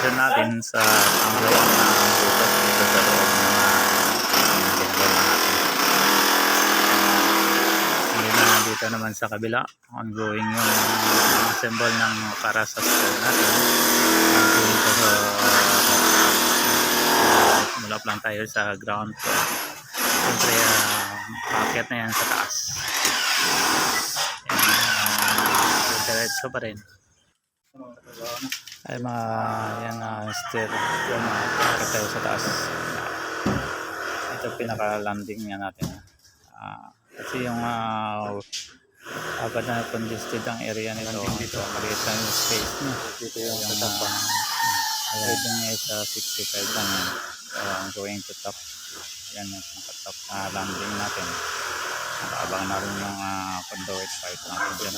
sitwasyon natin sa pangalawa na butas dito sa loob ng ginagawa natin. Hindi na dito naman sa kabila, ongoing yung assemble ng para sa store natin. Ongoing pa sa mula lang tayo sa ground floor. Siyempre paakyat na yan sa taas. Diretso pa rin. Ay mga yan stair yan paakyat tayo sa taas. Ito pinaka landing niya natin. Kasi yung agad na congested ang area nito dito, maliit lang yung space niya dito yung tatapa. Pwede niya sa 65 lang yan. Going to top yan yung nakatop na landing natin. Nakaabang na rin yung conduit pipe natin dyan.